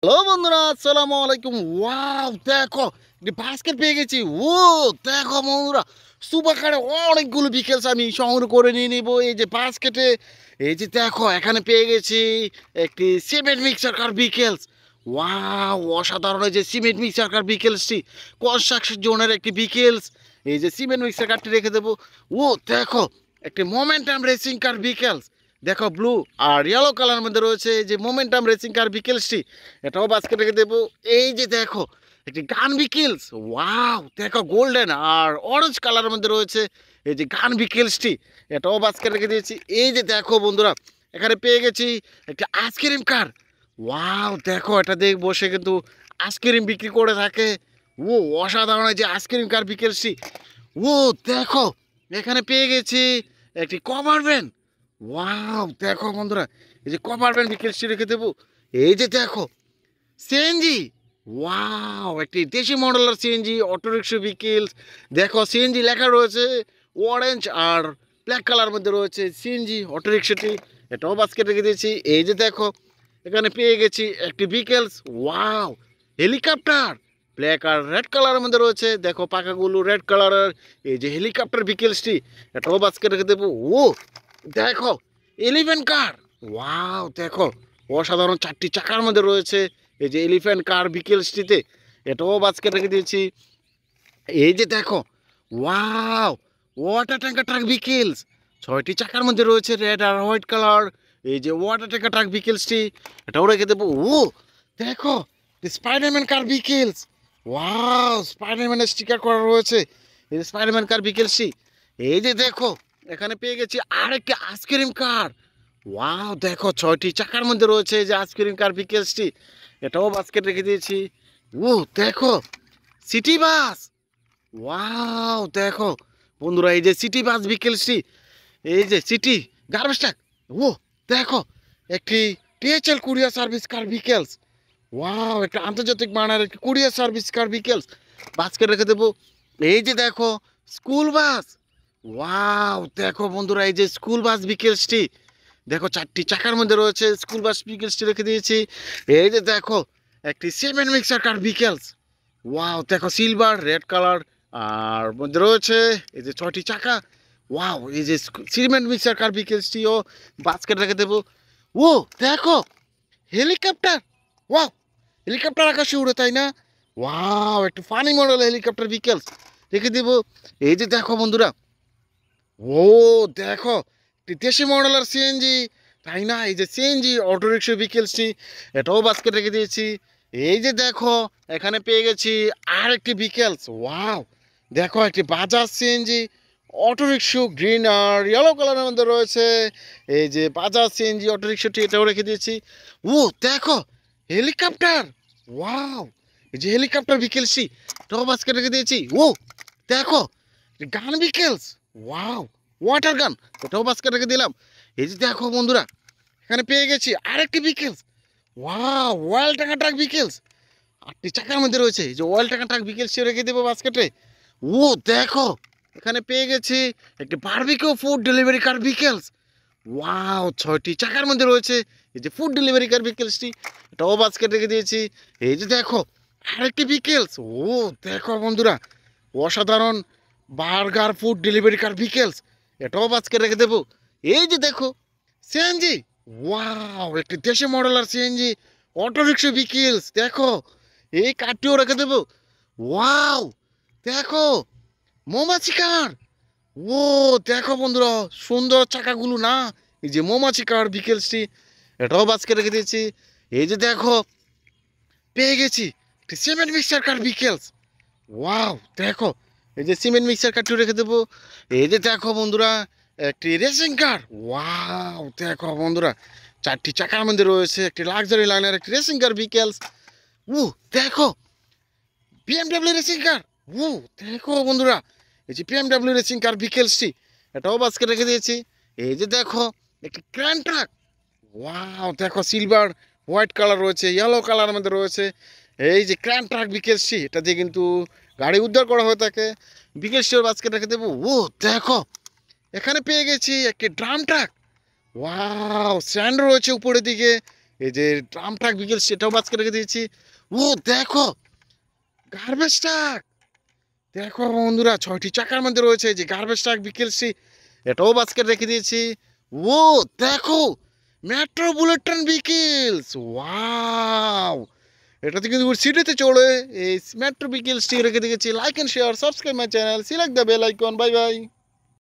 Hello বন্ধুরা, আসসালামু আলাইকুম। ওয়াও, দেখো একটি বাস্কেট পেয়ে গেছি। ও দেখো বন্ধুরা, সুপার কারে অনেকগুলো বিকেলস আমি সংগ্রহ করে নিয়ে নিব এই যে বাস্কেটে। এই যে দেখো এখানে পেয়ে গেছি একটি সিমেন্ট মিক্সার কার বিকেলস। ওয়াও, অসাধারণ! এই যে সিমেন্ট মিক্সার কার বিকেলসটি কনস্ট্রাকশন জোনের একটি বিকেলস। এই যে সিমেন্ট মিক্সার কারটি রেখে দেবো। ও দেখো একটি মোমেন্টাম রেসিং কার বিকেলস। দেখো ব্লু আর ইয়েলো কালার মধ্যে রয়েছে এই যে মোমেন্টাম রেসিং কার বিকেলসটি, এটাও বাস্কেট রেখে দেবো। এই যে দেখো একটি গান বিকেলস। ওয়াও, দেখো গোল্ডেন আর অরেঞ্জ কালারের মধ্যে রয়েছে এই যে গান বিকেলসটি, এটাও বাস্কেট রেখে দিয়েছি। এই যে দেখো বন্ধুরা, এখানে পেয়ে গেছি একটি আইসক্রিম কার। ওয়াও, দেখো এটা দিয়ে বসে কিন্তু আইসক্রিম বিক্রি করে থাকে। ও অসাধারণ! এই যে আইসক্রিম কার বিকেলসটি। ও দেখো এখানে পেয়ে গেছি একটি কভার ভ্যান। ওয়াও, দেখো বন্ধুরা, এই যে কভার ভ্যান বিকেলসটি রেখে দেবো। এই যে দেখো সিএনজি। ওয়াও, একটি দেশি মডেলের সিএনজি অটোরিক্সা বিকেলস। দেখো সিএনজি লেখা রয়েছে অরেঞ্জ আর ব্ল্যাক কালার মধ্যে রয়েছে সিএনজি অটোরিক্সাটি, এটাও বাস্কেট রেখে দিয়েছি। এই যে দেখো এখানে পেয়ে গেছি একটি বিকেলস। ওয়াও, হেলিকপ্টার ব্ল্যাক আর রেড কালারের মধ্যে রয়েছে। দেখো পাখাগুলো রেড কালারের। এই যে হেলিকপ্টার বিকেলসটি, এটাও বাস্কেট রেখে দেবো। ও দেখো এলিফ্যান্ট কার। ওয়াও, দেখো অসাধারণ! 4টি চাকার মধ্যে রয়েছে এই যে এলিফ্যান্ট কার বিকেলসটিতে, এটাও বাস্কেট রেখে দিয়েছি। এই যে দেখো ওয়াও, ওয়াটার ট্যাঙ্কার ট্রাক বিকেলস। 6টি চাকার মধ্যে রয়েছে রেড আর হোয়াইট কালার। এই যে ওয়াটার ট্যাঙ্কার ট্রাক বিকেলসটি, এটাও রেখে দেবো। ও দেখো স্পাইডারম্যান কার বিকেলস। ওয়াও, স্পাইডারম্যানের স্টিকার করা রয়েছে এই যে স্পাইডারম্যান কার বিকেলসটি। এই যে দেখো এখানে পেয়ে গেছি আরেকটি আইসক্রিম কার। ওয়াও, দেখো 6টি চাকার মধ্যে রয়েছে এই যে আইসক্রিম কার বিকেলসটি, এটাও বাস্কেট রেখে দিয়েছি। ও দেখো সিটি বাস। ওয়াও, দেখো বন্ধুরা, এই যে সিটি বাস বিকেলসটি, এই যে সিটি গার্বেজ ট্রাক। ও দেখো একটি টিএচএল কুরিয়ার সার্ভিস কার বিকেলস। ওয়াও, একটা আন্তর্জাতিক মানের একটি কুরিয়ার সার্ভিস কার বিকেলস, বাস্কেট রেখে দেবো। এই যে দেখো স্কুল বাস। ওয়াও, দেখো বন্ধুরা, এই যে স্কুল বাস বিকেলসটি, দেখো 4টি চাকার মধ্যে রয়েছে স্কুল বাস বিকেলসটি রেখে দিয়েছি। এই যে দেখো একটি সিমেন্ট মিক্সার কার বিকেলস। ওয়াও, দেখো সিলভার রেড কালার আর মধ্যে রয়েছে এই যে 6টি চাকা। ওয়াও, এই যে সিমেন্ট মিক্সার কার বিকেলসটিও বাস্কেট রেখে দেবো। ও দেখো হেলিকপ্টার। ওয়াও, হেলিকপ্টার আকাশে উড়ে, তাই না? ওয়াও, একটু ফানি মডেল হেলিকপ্টার বিকেলস রেখে দেবো। এই যে দেখো বন্ধুরা, ও দেখো একটি দেশি মডেলের সিএনজি, তাই না? এই যে সিএনজি অটোরিক্সা বিকেলসটি, এটাও বাস্কেট রেখে দিয়েছি। এই যে দেখো এখানে পেয়ে গেছি আর একটি বিকেলস। ওয়াও, দেখো একটি বাজাজ সিএনজি অটোরিক্সা গ্রিন আর ইয়েলো কালারের মধ্যে রয়েছে এই যে বাজাজ সিএনজি অটোরিক্সাটি, এটাও রেখে দিয়েছি। ও দেখো হেলিকপ্টার। ওয়াও, এই যে হেলিকপ্টার বিকেলসটি, এটাও বাস্কেট রেখে দিয়েছি। ও দেখো গান বিকেলস। ওয়াও, ওয়াটার গান, ওটাও বাস্কেট রেখে দিলাম। এই যে দেখো বন্ধুরা, এখানে পেয়ে গেছি আরেকটি বিকেলস। ওয়াও, ওয়াল টাকা ট্রাক বিকেলস। 8টি চাকার মধ্যে রয়েছে এই যে ওয়াল টাকা ট্রাক বিকেলস রেখে দেবো বাস্কেটে। ও দেখো এখানে পেয়ে গেছি একটি বারবিকিউ ফুড ডেলিভারি কার বিকেলস। ওয়াও, 6টি চাকার মধ্যে রয়েছে এই যে ফুড ডেলিভারি কার বিকেলসটি, এটাও বাস্কেট রেখে দিয়েছি। এই যে দেখো আরেকটি বিকেলস। ও দেখো বন্ধুরা, অসাধারণ! বার্গার ফুড ডেলিভারি কার বিকেলস, এটাও বাস্কেট রেখে দেবো। এই যে দেখো সিএনজি। ওয়াও, একটি দেশি মডেলার সিএনজি অটোরিক্সা বিকেলস। দেখো এই কারটিও রেখে দেবো। ওয়াও, দেখো মৌমাছি কার। ও দেখো বন্ধুরা, সুন্দর চাকাগুলো না, এই যে মৌমাছি কার বিকেলসটি, এটাও বাস্কেট রেখে দিয়েছি। এই যে দেখো পেয়ে গেছি একটি সিমেন্ট মিক্সার কার বিকেলস। ওয়াও, দেখো এই যে সিমেন্ট মিক্সার কারটি রেখে দেবো। এই যে দেখো বন্ধুরা একটি রেসিং কার। ওয়াও, দেখো বন্ধুরা 4টি চাকার মধ্যে রয়েছে একটি লাক্সারি লাইনের একটি রেসিং কার বিকেলস। ও দেখো বিএমডাব্লিউ রেসিং কার। ও দেখো বন্ধুরা, এই যে বিএমডাব্লিউ রেসিং কার বিকেলসটি, এটাও বাস্কেট রেখে দিয়েছি। এই যে দেখো একটি ক্র্যান ট্রাক। ওয়াও, দেখো সিলভার হোয়াইট কালার রয়েছে ইয়েলো কালারের মধ্যে রয়েছে এই যে ক্র্যান ট্রাক বিকেলসটি, এটা দিয়ে কিন্তু গাড়ি উদ্ধার করা হয়ে থাকে। বিকেলসটির বাস্কেট রেখে দেবো। ও দেখো এখানে পেয়ে গেছি একটি ড্রাম ট্রাক। ওয়াও, স্ট্যান্ড রয়েছে উপরের দিকে এই যে ট্রাম ট্রাক বিকেল সেটাও বাস্কেট রেখে দিয়েছি। ও দেখো গার্বেজ ট্রাক, দেখো বন্ধুরা 6টি চাকার মধ্যে রয়েছে এই যে গার্বেজ ট্রাক বিকেলসি, এটাও বাস্কেট রেখে দিয়েছি। ও দেখো metro bullet train vehicles, wow এটাতে কিন্তু সিটিতে চড়ে এই মেট্রো বিকেলসটি রেখে দিয়েছি। Like and share subscribe my channel, select the bell icon, bye by.